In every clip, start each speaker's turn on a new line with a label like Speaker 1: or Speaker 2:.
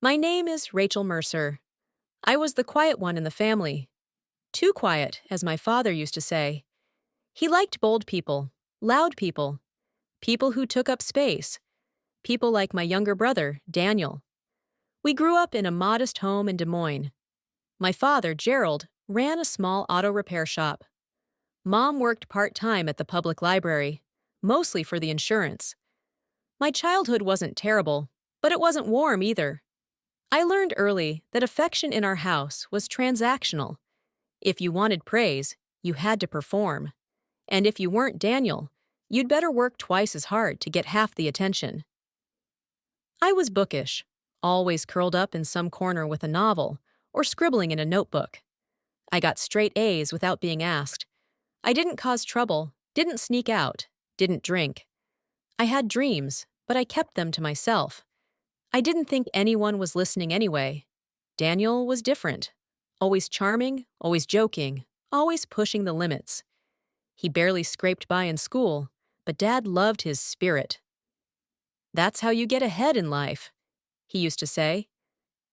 Speaker 1: My name is Rachel Mercer. I was the quiet one in the family. Too quiet, as my father used to say. He liked bold people, loud people, people who took up space, people like my younger brother, Daniel. We grew up in a modest home in Des Moines. My father, Gerald, ran a small auto repair shop. Mom worked part-time at the public library, mostly for the insurance. My childhood wasn't terrible, but it wasn't warm either. I learned early that affection in our house was transactional. If you wanted praise, you had to perform. And if you weren't Daniel, you'd better work twice as hard to get half the attention. I was bookish, always curled up in some corner with a novel or scribbling in a notebook. I got straight A's without being asked. I didn't cause trouble, didn't sneak out, didn't drink. I had dreams, but I kept them to myself. I didn't think anyone was listening anyway. Daniel was different. Always charming, always joking, always pushing the limits. He barely scraped by in school, but Dad loved his spirit. "That's how you get ahead in life," he used to say.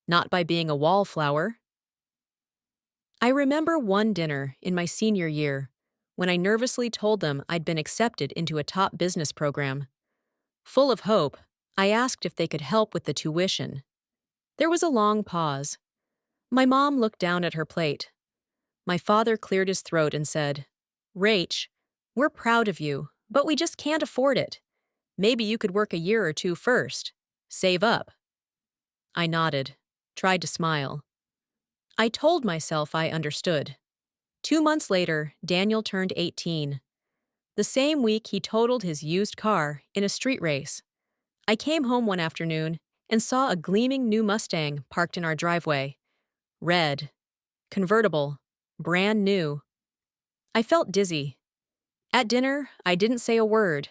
Speaker 1: "Not by being a wallflower." I remember one dinner in my senior year when I nervously told them I'd been accepted into a top business program. Full of hope, I asked if they could help with the tuition. There was a long pause. My mom looked down at her plate. My father cleared his throat and said, "Rach, we're proud of you, but we just can't afford it. Maybe you could work a year or two first. Save up." I nodded, tried to smile. I told myself I understood. 2 months later, Daniel turned 18. The same week, he totaled his used car in a street race. I came home one afternoon and saw a gleaming new Mustang parked in our driveway. Red, convertible, brand new. I felt dizzy. At dinner, I didn't say a word,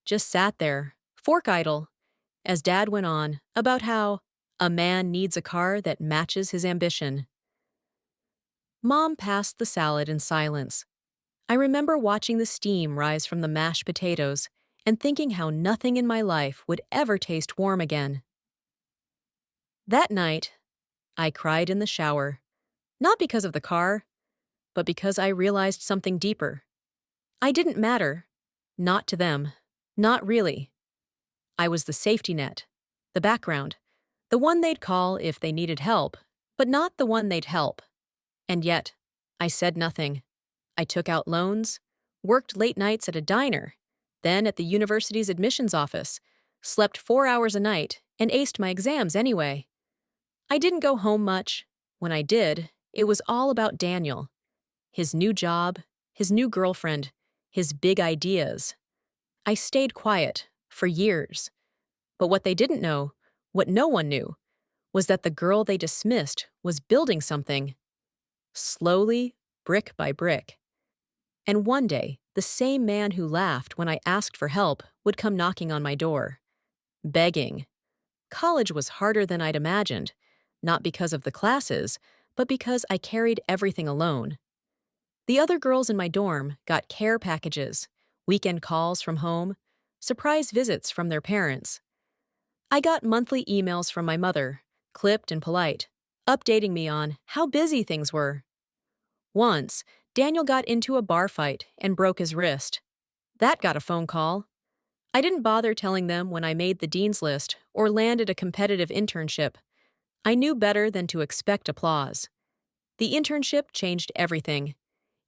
Speaker 1: just sat there, fork idle, as Dad went on about how a man needs a car that matches his ambition. Mom passed the salad in silence. I remember watching the steam rise from the mashed potatoes and thinking how nothing in my life would ever taste warm again. That night, I cried in the shower, not because of the car, but because I realized something deeper. I didn't matter. Not to them. Not really. I was the safety net, the background, the one they'd call if they needed help, but not the one they'd help. And yet, I said nothing. I took out loans, worked late nights at a diner, then at the university's admissions office, slept 4 hours a night, and aced my exams anyway. I didn't go home much. When I did, it was all about Daniel. His new job, his new girlfriend, his big ideas. I stayed quiet for years. But what they didn't know, what no one knew, was that the girl they dismissed was building something. Slowly, brick by brick. And one day, the same man who laughed when I asked for help would come knocking on my door. Begging. College was harder than I'd imagined, not because of the classes, but because I carried everything alone. The other girls in my dorm got care packages, weekend calls from home, surprise visits from their parents. I got monthly emails from my mother, clipped and polite, updating me on how busy things were. Once, Daniel got into a bar fight and broke his wrist. That got a phone call. I didn't bother telling them when I made the dean's list or landed a competitive internship. I knew better than to expect applause. The internship changed everything.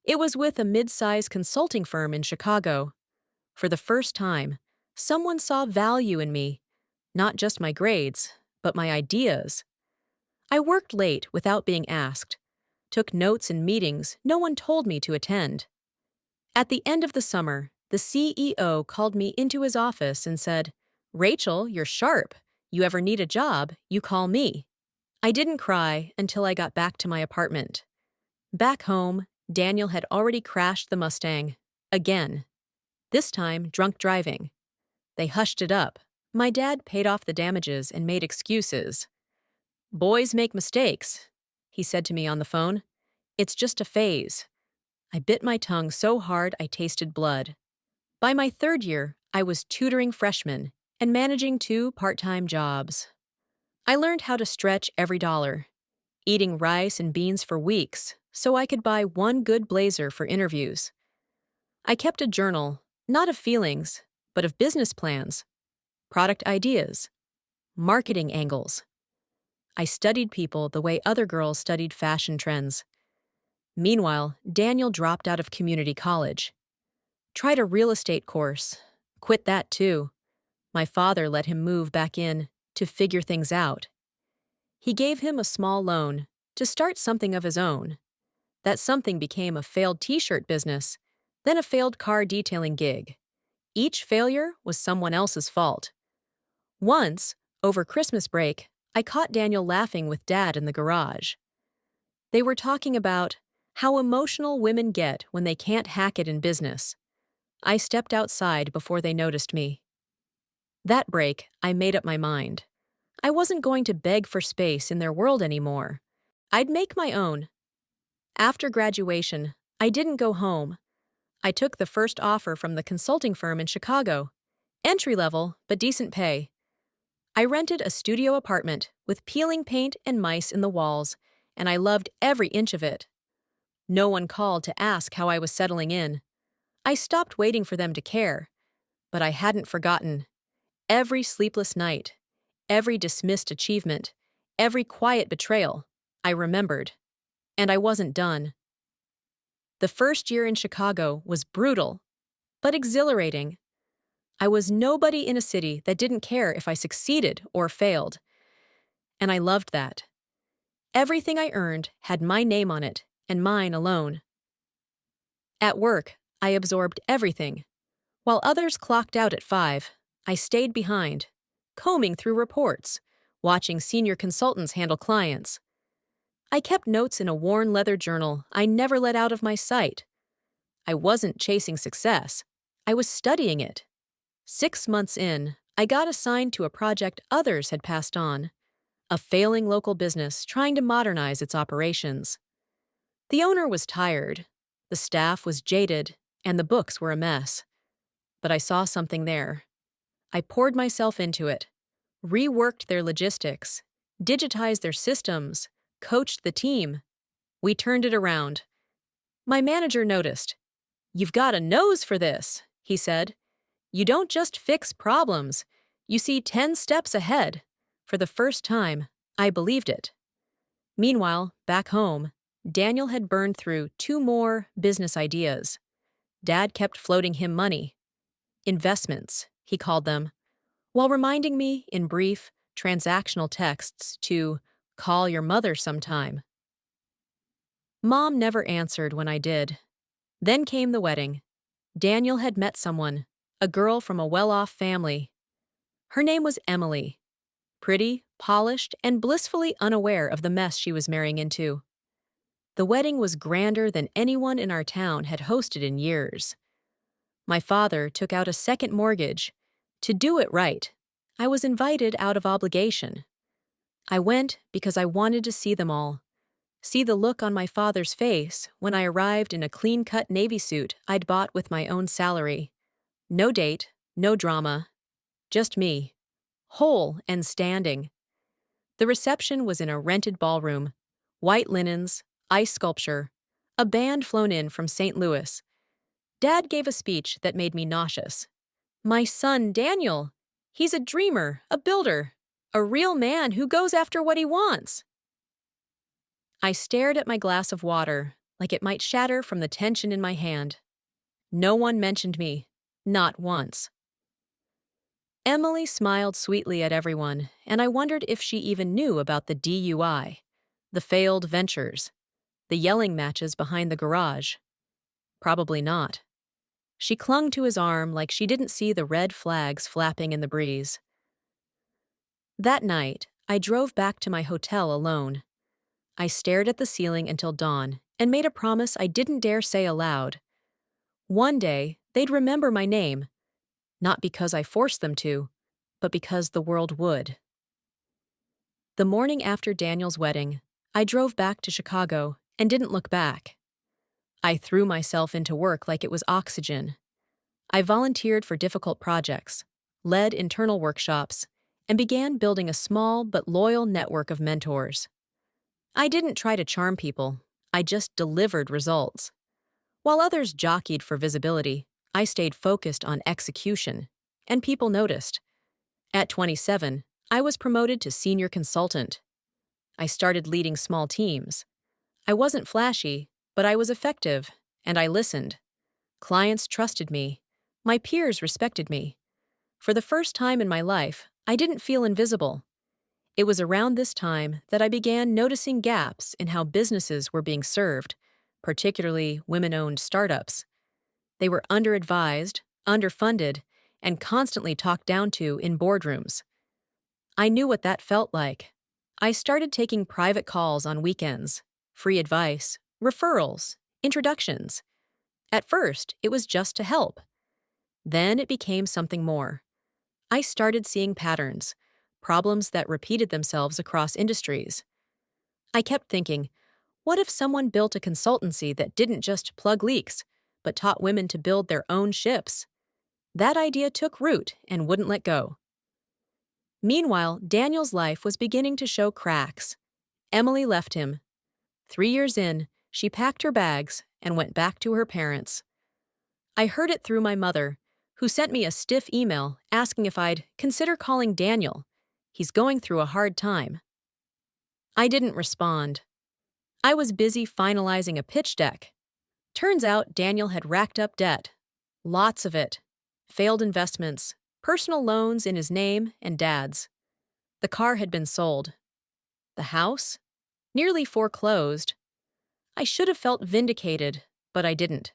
Speaker 1: It was with a mid-size consulting firm in Chicago. For the first time, someone saw value in me, not just my grades, but my ideas. I worked late without being asked, took notes in meetings no one told me to attend. At the end of the summer, the CEO called me into his office and said, "Rachel, you're sharp. You ever need a job, you call me." I didn't cry until I got back to my apartment. Back home, Daniel had already crashed the Mustang. Again. This time, drunk driving. They hushed it up. My dad paid off the damages and made excuses. "Boys make mistakes," he said to me on the phone. "It's just a phase." I bit my tongue so hard I tasted blood. By my third year, I was tutoring freshmen and managing 2 part-time jobs. I learned how to stretch every dollar, eating rice and beans for weeks so I could buy one good blazer for interviews. I kept a journal, not of feelings, but of business plans, product ideas, marketing angles. I studied people the way other girls studied fashion trends. Meanwhile, Daniel dropped out of community college. Tried a real estate course. Quit that too. My father let him move back in to figure things out. He gave him a small loan to start something of his own. That something became a failed t-shirt business, then a failed car detailing gig. Each failure was someone else's fault. Once, over Christmas break, I caught Daniel laughing with Dad in the garage. They were talking about how emotional women get when they can't hack it in business. I stepped outside before they noticed me. That break, I made up my mind. I wasn't going to beg for space in their world anymore. I'd make my own. After graduation, I didn't go home. I took the first offer from the consulting firm in Chicago. Entry level, but decent pay. I rented a studio apartment with peeling paint and mice in the walls, and I loved every inch of it. No one called to ask how I was settling in. I stopped waiting for them to care, but I hadn't forgotten. Every sleepless night, every dismissed achievement, every quiet betrayal, I remembered. And I wasn't done. The first year in Chicago was brutal, but exhilarating. I was nobody in a city that didn't care if I succeeded or failed. And I loved that. Everything I earned had my name on it, and mine alone. At work, I absorbed everything. While others clocked out at 5, I stayed behind, combing through reports, watching senior consultants handle clients. I kept notes in a worn leather journal I never let out of my sight. I wasn't chasing success. I was studying it. 6 months in, I got assigned to a project others had passed on, a failing local business trying to modernize its operations. The owner was tired, the staff was jaded, and the books were a mess. But I saw something there. I poured myself into it, reworked their logistics, digitized their systems, coached the team. We turned it around. My manager noticed. "You've got a nose for this," he said. "You don't just fix problems. You see 10 steps ahead." For the first time, I believed it. Meanwhile, back home, Daniel had burned through 2 more business ideas. Dad kept floating him money. Investments, he called them, while reminding me in brief, transactional texts to call your mother sometime. Mom never answered when I did. Then came the wedding. Daniel had met someone, a girl from a well-off family. Her name was Emily. Pretty, polished, and blissfully unaware of the mess she was marrying into. The wedding was grander than anyone in our town had hosted in years. My father took out a second mortgage. To do it right, I was invited out of obligation. I went because I wanted to see them all. See the look on my father's face when I arrived in a clean-cut navy suit I'd bought with my own salary. No date, no drama, just me, whole and standing. The reception was in a rented ballroom, white linens, ice sculpture, a band flown in from St. Louis. Dad gave a speech that made me nauseous. My son, Daniel, he's a dreamer, a builder, a real man who goes after what he wants. I stared at my glass of water, like it might shatter from the tension in my hand. No one mentioned me, not once. Emily smiled sweetly at everyone, and I wondered if she even knew about the DUI, the failed ventures, the yelling matches behind the garage. Probably not. She clung to his arm like she didn't see the red flags flapping in the breeze. That night, I drove back to my hotel alone. I stared at the ceiling until dawn and made a promise I didn't dare say aloud. One day, they'd remember my name, not because I forced them to, but because the world would. The morning after Daniel's wedding, I drove back to Chicago and didn't look back. I threw myself into work like it was oxygen. I volunteered for difficult projects, led internal workshops, and began building a small but loyal network of mentors. I didn't try to charm people, I just delivered results. While others jockeyed for visibility, I stayed focused on execution, and people noticed. At 27, I was promoted to senior consultant. I started leading small teams. I wasn't flashy, but I was effective, and I listened. Clients trusted me. My peers respected me. For the first time in my life, I didn't feel invisible. It was around this time that I began noticing gaps in how businesses were being served, particularly women-owned startups. They were underadvised, underfunded, and constantly talked down to in boardrooms. I knew what that felt like. I started taking private calls on weekends, free advice, referrals, introductions. At first, it was just to help. Then it became something more. I started seeing patterns, problems that repeated themselves across industries. I kept thinking, what if someone built a consultancy that didn't just plug leaks, but taught women to build their own ships? That idea took root and wouldn't let go. Meanwhile, Daniel's life was beginning to show cracks. Emily left him. 3 years in, she packed her bags and went back to her parents. I heard it through my mother, who sent me a stiff email asking if I'd consider calling Daniel. He's going through a hard time. I didn't respond. I was busy finalizing a pitch deck. Turns out Daniel had racked up debt. Lots of it. Failed investments, personal loans in his name and Dad's. The car had been sold. The house? Nearly foreclosed. I should have felt vindicated, but I didn't.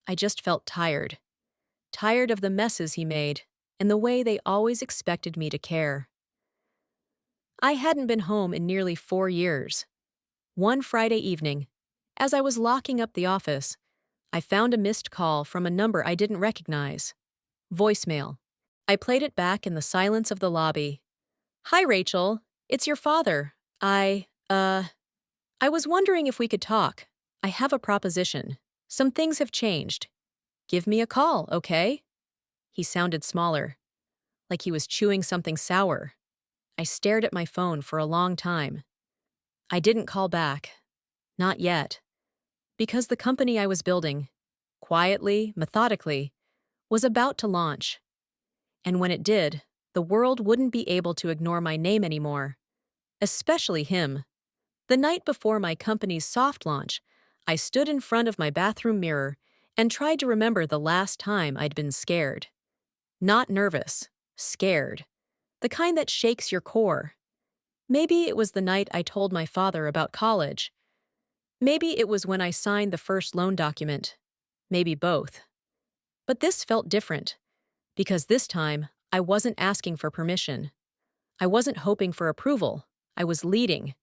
Speaker 1: I just felt tired. Tired of the messes he made and the way they always expected me to care. I hadn't been home in nearly 4 years. One Friday evening, as I was locking up the office, I found a missed call from a number I didn't recognize. Voicemail. I played it back in the silence of the lobby. "Hi, Rachel. It's your father. I was wondering if we could talk. I have a proposition. Some things have changed. Give me a call, okay?" He sounded smaller, like he was chewing something sour. I stared at my phone for a long time. I didn't call back. Not yet. Because the company I was building, quietly, methodically, was about to launch. And when it did, the world wouldn't be able to ignore my name anymore. Especially him. The night before my company's soft launch, I stood in front of my bathroom mirror and tried to remember the last time I'd been scared. Not nervous, scared. The kind that shakes your core. Maybe it was the night I told my father about college. Maybe it was when I signed the first loan document. Maybe both. But this felt different, because this time I wasn't asking for permission. I wasn't hoping for approval. I was leading.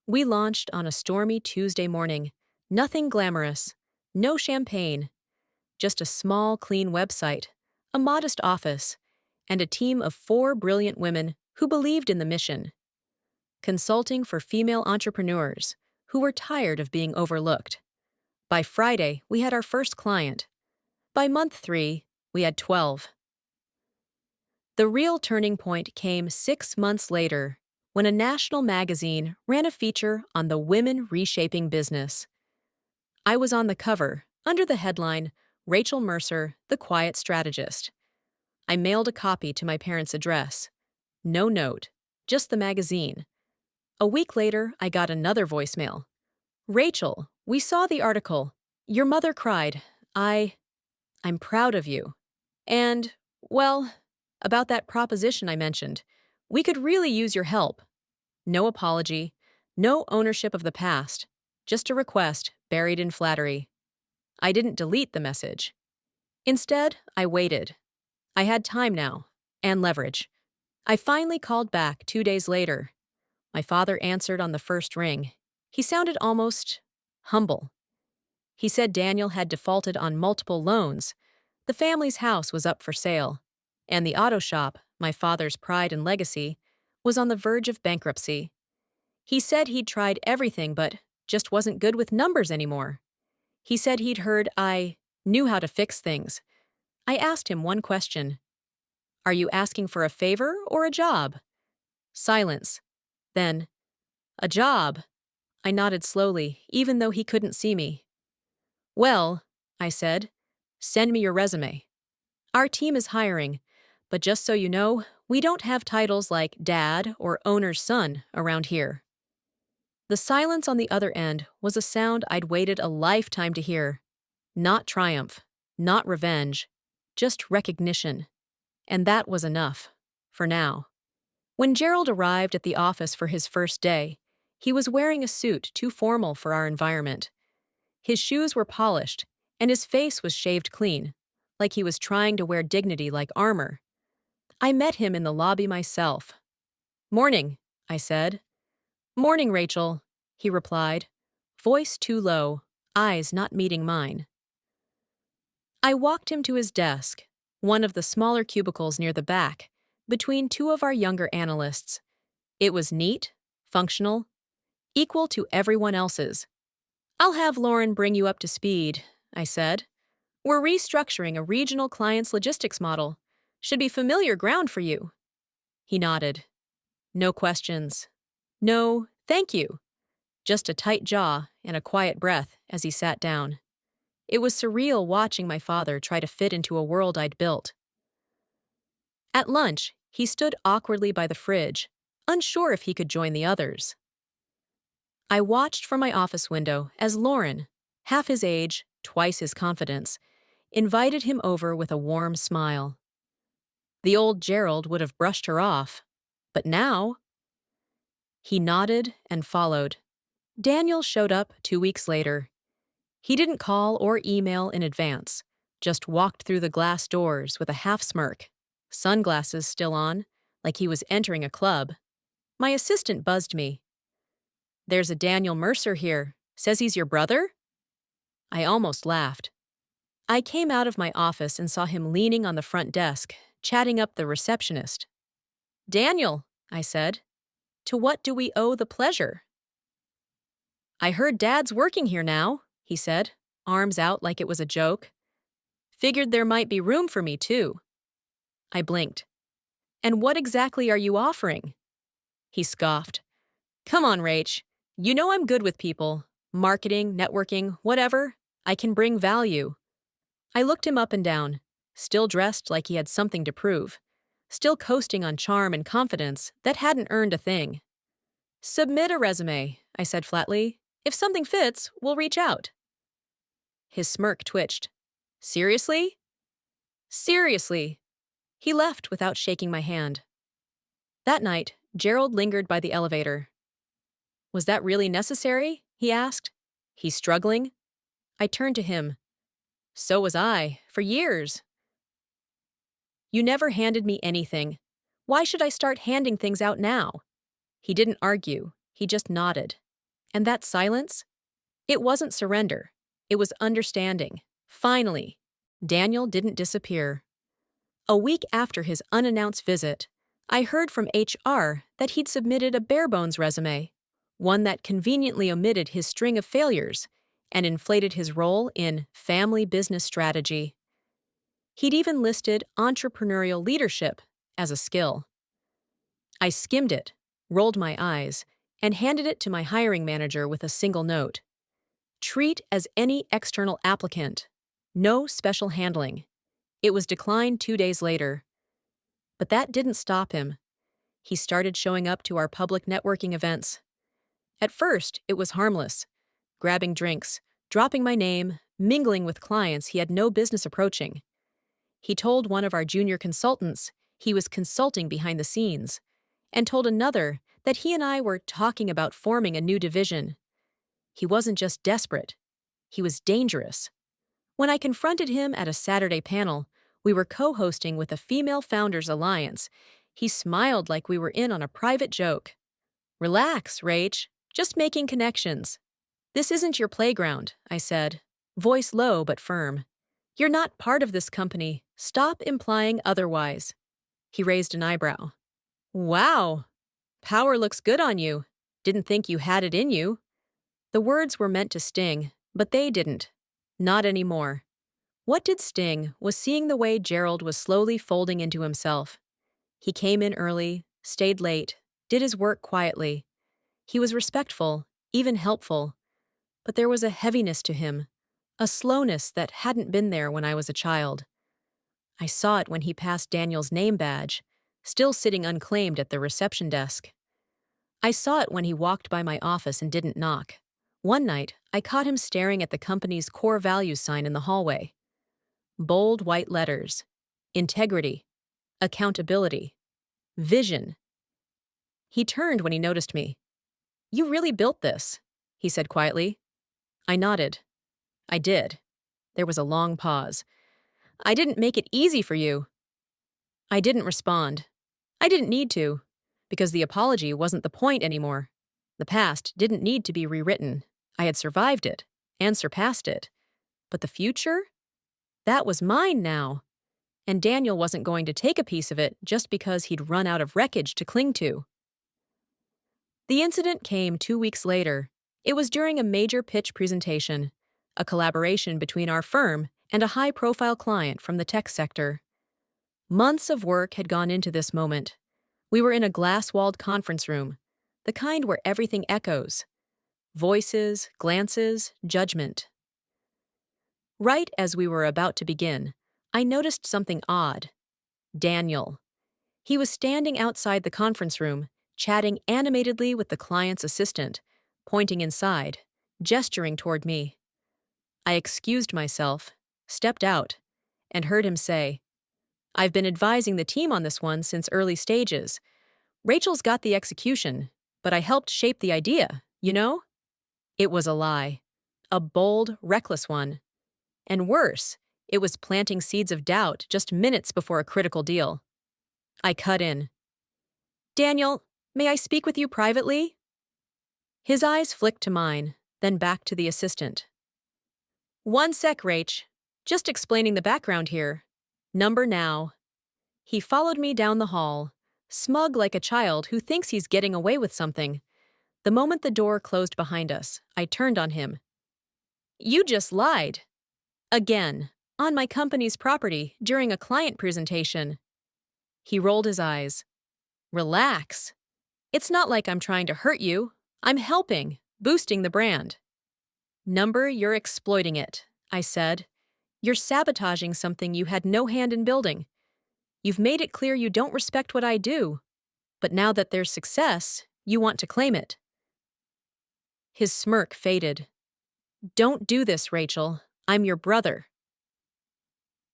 Speaker 1: We launched on a stormy Tuesday morning. Nothing glamorous. No champagne. Just a small, clean website, a modest office, and a team of 4 brilliant women who believed in the mission. Consulting for female entrepreneurs who were tired of being overlooked. By Friday, we had our first client. By month 3, we had 12. The real turning point came 6 months later, when a national magazine ran a feature on the women reshaping business. I was on the cover, under the headline, "Rachel Mercer, the Quiet Strategist." I mailed a copy to my parents' address. No note, just the magazine. A week later, I got another voicemail. "Rachel, we saw the article. Your mother cried. I'm proud of you. And, well, about that proposition I mentioned, we could really use your help." No apology, no ownership of the past, just a request buried in flattery. I didn't delete the message. Instead, I waited. I had time now, and leverage. I finally called back 2 days later. My father answered on the first ring. He sounded almost humble. He said Daniel had defaulted on multiple loans. The family's house was up for sale, and the auto shop, my father's pride and legacy, was on the verge of bankruptcy. He said he'd tried everything but just wasn't good with numbers anymore. He said he'd heard I knew how to fix things. I asked him one question. "Are you asking for a favor or a job?" Silence. Then, a job. I nodded slowly, even though he couldn't see me. Well, I said, send me your resume. Our team is hiring, but just so you know, we don't have titles like dad or owner's son around here. The silence on the other end was a sound I'd waited a lifetime to hear. Not triumph, not revenge, just recognition. And that was enough. For now. When Gerald arrived at the office for his first day, he was wearing a suit too formal for our environment. His shoes were polished, and his face was shaved clean, like he was trying to wear dignity like armor. I met him in the lobby myself. Morning, I said. Morning, Rachel, he replied, voice too low, eyes not meeting mine. I walked him to his desk, one of the smaller cubicles near the back, between two of our younger analysts. It was neat, functional, equal to everyone else's. I'll have Lauren bring you up to speed, I said. We're restructuring a regional client's logistics model. Should be familiar ground for you. He nodded. No questions. No, thank you. Just a tight jaw and a quiet breath as he sat down. It was surreal watching my father try to fit into a world I'd built. At lunch, he stood awkwardly by the fridge, unsure if he could join the others. I watched from my office window as Lauren, half his age, twice his confidence, invited him over with a warm smile. The old Gerald would have brushed her off, but now... He nodded and followed. Daniel showed up 2 weeks later. He didn't call or email in advance, just walked through the glass doors with a half smirk, sunglasses still on, like he was entering a club. My assistant buzzed me. There's a Daniel Mercer here. Says he's your brother? I almost laughed. I came out of my office and saw him leaning on the front desk, chatting up the receptionist. Daniel, I said, to what do we owe the pleasure? I heard Dad's working here now, he said, arms out like it was a joke. Figured there might be room for me, too. I blinked. And what exactly are you offering? He scoffed. Come on, Rach. You know I'm good with people. Marketing, networking, whatever. I can bring value. I looked him up and down, still dressed like he had something to prove, still coasting on charm and confidence that hadn't earned a thing. Submit a resume, I said flatly. If something fits, we'll reach out. His smirk twitched. Seriously? Seriously. He left without shaking my hand. That night, Gerald lingered by the elevator. Was that really necessary? He asked. He's struggling? I turned to him. So was I, for years. You never handed me anything. Why should I start handing things out now? He didn't argue. He just nodded. And that silence? It wasn't surrender. It was understanding. Finally, Daniel didn't disappear. A week after his unannounced visit, I heard from HR that he'd submitted a bare-bones resume, one that conveniently omitted his string of failures and inflated his role in family business strategy. He'd even listed entrepreneurial leadership as a skill. I skimmed it, rolled my eyes, and handed it to my hiring manager with a single note. Treat as any external applicant. No special handling. It was declined 2 days later. But that didn't stop him. He started showing up to our public networking events. At first, it was harmless. Grabbing drinks, dropping my name, mingling with clients he had no business approaching. He told one of our junior consultants he was consulting behind the scenes, and told another that he and I were talking about forming a new division. He wasn't just desperate. He was dangerous. When I confronted him at a Saturday panel, we were co-hosting with a Female Founders Alliance. He smiled like we were in on a private joke. Relax, Rach. Just making connections. This isn't your playground, I said, voice low but firm. You're not part of this company. Stop implying otherwise. He raised an eyebrow. Wow. Power looks good on you. Didn't think you had it in you. The words were meant to sting, but they didn't. Not anymore. What did sting was seeing the way Gerald was slowly folding into himself. He came in early, stayed late, did his work quietly. He was respectful, even helpful, but there was a heaviness to him, a slowness that hadn't been there when I was a child. I saw it when he passed Daniel's name badge, still sitting unclaimed at the reception desk. I saw it when he walked by my office and didn't knock. One night, I caught him staring at the company's core values sign in the hallway. Bold white letters. Integrity. Accountability. Vision. He turned when he noticed me. "You really built this," he said quietly. I nodded. "I did." There was a long pause. "I didn't make it easy for you." I didn't respond. I didn't need to, because the apology wasn't the point anymore. The past didn't need to be rewritten. I had survived it and surpassed it. But the future? That was mine now. And Daniel wasn't going to take a piece of it just because he'd run out of wreckage to cling to. The incident came 2 weeks later. It was during a major pitch presentation, a collaboration between our firm and a high-profile client from the tech sector. Months of work had gone into this moment. We were in a glass-walled conference room, the kind where everything echoes. Voices, glances, judgment. Right as we were about to begin, I noticed something odd. Daniel. He was standing outside the conference room, chatting animatedly with the client's assistant, pointing inside, gesturing toward me. I excused myself, stepped out, and heard him say, "I've been advising the team on this one since early stages. Rachel's got the execution, but I helped shape the idea, you know?" It was a lie. A bold, reckless one. And worse, it was planting seeds of doubt just minutes before a critical deal. I cut in. "Daniel, may I speak with you privately?" His eyes flicked to mine, then back to the assistant. "One sec, Rach. Just explaining the background here. Number now." He followed me down the hall, smug like a child who thinks he's getting away with something. The moment the door closed behind us, I turned on him. "You just lied. Again, on my company's property during a client presentation." He rolled his eyes. "Relax. It's not like I'm trying to hurt you. I'm helping, boosting the brand." "Number, you're exploiting it," I said. "You're sabotaging something you had no hand in building. You've made it clear you don't respect what I do, but now that there's success, you want to claim it." His smirk faded. "Don't do this, Rachel. I'm your brother."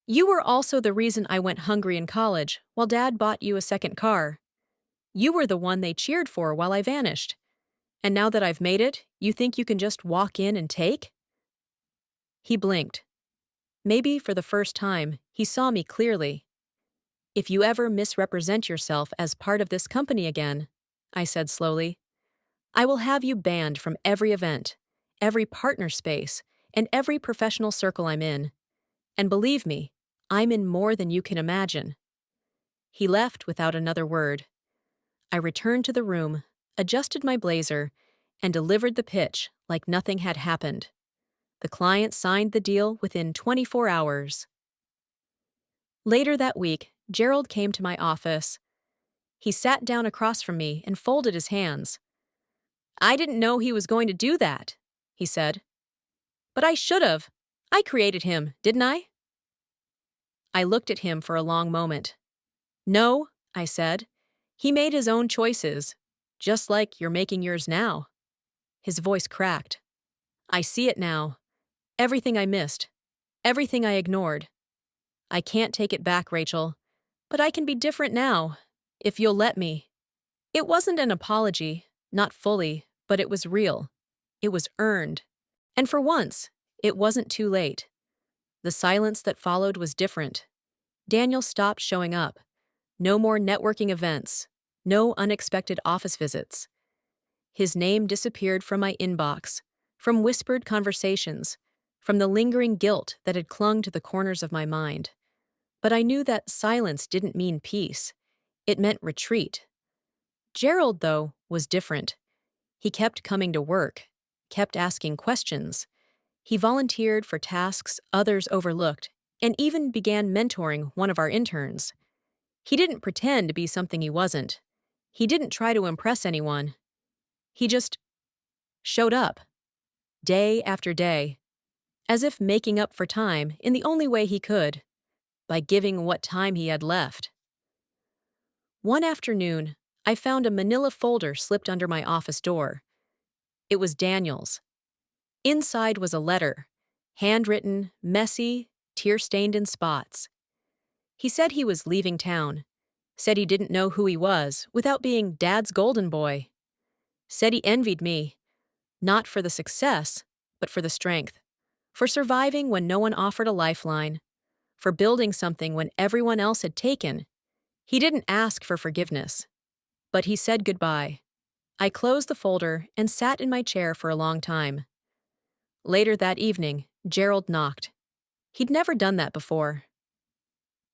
Speaker 1: "You were also the reason I went hungry in college while Dad bought you a second car. You were the one they cheered for while I vanished. And now that I've made it, you think you can just walk in and take?" He blinked. Maybe for the first time, he saw me clearly. "If you ever misrepresent yourself as part of this company again," I said slowly, "I will have you banned from every event, every partner space, and every professional circle I'm in. And believe me, I'm in more than you can imagine." He left without another word. I returned to the room, adjusted my blazer, and delivered the pitch like nothing had happened. The client signed the deal within 24 hours. Later that week, Gerald came to my office. He sat down across from me and folded his hands. "I didn't know he was going to do that," he said. "But I should have. I created him, didn't I?" I looked at him for a long moment. "No," I said. "He made his own choices, just like you're making yours now." His voice cracked. "I see it now. Everything I missed. Everything I ignored. I can't take it back, Rachel. But I can be different now, if you'll let me." It wasn't an apology, not fully, but it was real. It was earned. And for once, it wasn't too late. The silence that followed was different. Daniel stopped showing up. No more networking events. No unexpected office visits. His name disappeared from my inbox, from whispered conversations, from the lingering guilt that had clung to the corners of my mind. But I knew that silence didn't mean peace. It meant retreat. Gerald, though, was different. He kept coming to work, kept asking questions. He volunteered for tasks others overlooked, and even began mentoring one of our interns. He didn't pretend to be something he wasn't. He didn't try to impress anyone. He just showed up, day after day, as if making up for time in the only way he could, by giving what time he had left. One afternoon, I found a manila folder slipped under my office door. It was Daniel's. Inside was a letter, handwritten, messy, tear-stained in spots. He said he was leaving town, said he didn't know who he was without being Dad's golden boy. Said he envied me, not for the success, but for the strength, for surviving when no one offered a lifeline, for building something when everyone else had taken. He didn't ask for forgiveness, but he said goodbye. I closed the folder and sat in my chair for a long time. Later that evening, Gerald knocked. He'd never done that before.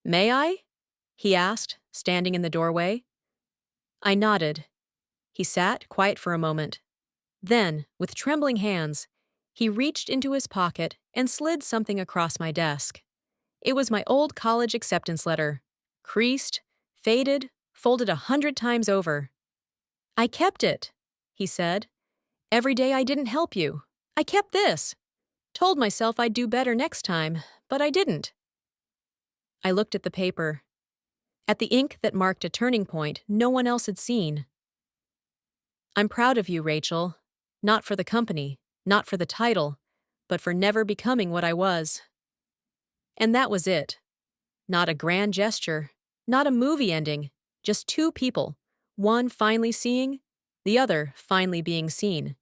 Speaker 1: "May I?" he asked, standing in the doorway. I nodded. He sat, quiet for a moment. Then, with trembling hands, he reached into his pocket and slid something across my desk. It was my old college acceptance letter, creased, faded, folded 100 times over. "I kept it," he said. "Every day I didn't help you. I kept this. Told myself I'd do better next time, but I didn't." I looked at the paper, at the ink that marked a turning point no one else had seen. "I'm proud of you, Rachel. Not for the company, not for the title, but for never becoming what I was." And that was it. Not a grand gesture, not a movie ending, just two people, one finally seeing, the other finally being seen.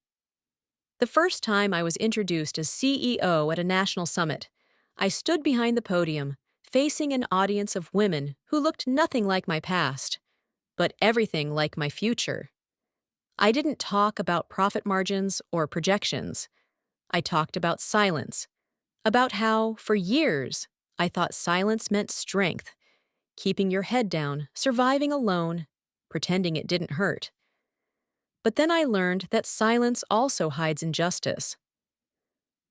Speaker 1: The first time I was introduced as CEO at a national summit, I stood behind the podium, facing an audience of women who looked nothing like my past, but everything like my future. I didn't talk about profit margins or projections. I talked about silence, about how, for years, I thought silence meant strength, keeping your head down, surviving alone, pretending it didn't hurt. But then I learned that silence also hides injustice,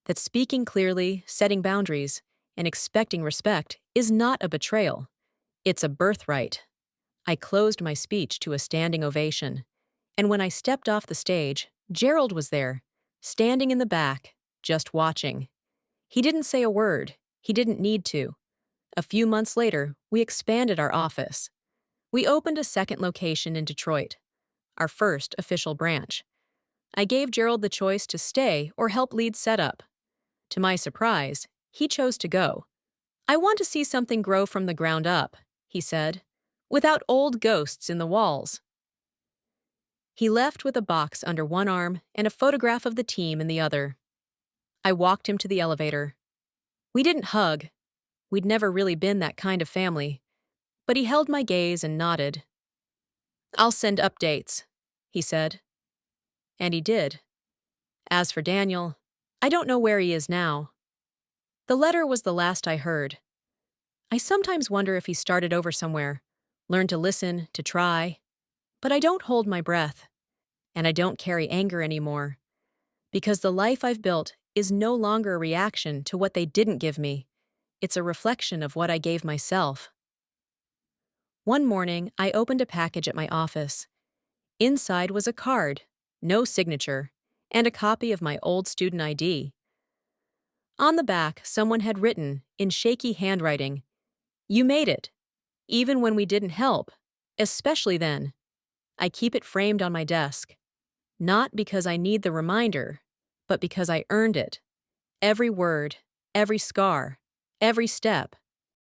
Speaker 1: that speaking clearly, setting boundaries, and expecting respect is not a betrayal. It's a birthright. I closed my speech to a standing ovation, and when I stepped off the stage, Gerald was there, standing in the back, just watching. He didn't say a word. He didn't need to. A few months later, we expanded our office. We opened a second location in Detroit, our first official branch. I gave Gerald the choice to stay or help lead setup. To my surprise, he chose to go. "I want to see something grow from the ground up," he said, "without old ghosts in the walls." He left with a box under one arm and a photograph of the team in the other. I walked him to the elevator. We didn't hug. We'd never really been that kind of family. But he held my gaze and nodded. "I'll send updates," he said. And he did. As for Daniel, I don't know where he is now. The letter was the last I heard. I sometimes wonder if he started over somewhere, learned to listen, to try. But I don't hold my breath. And I don't carry anger anymore. Because the life I've built is no longer a reaction to what they didn't give me. It's a reflection of what I gave myself. One morning, I opened a package at my office. Inside was a card, no signature, and a copy of my old student ID. On the back, someone had written, in shaky handwriting, "You made it, even when we didn't help, especially then." I keep it framed on my desk, not because I need the reminder, but because I earned it. Every word, every scar, every step.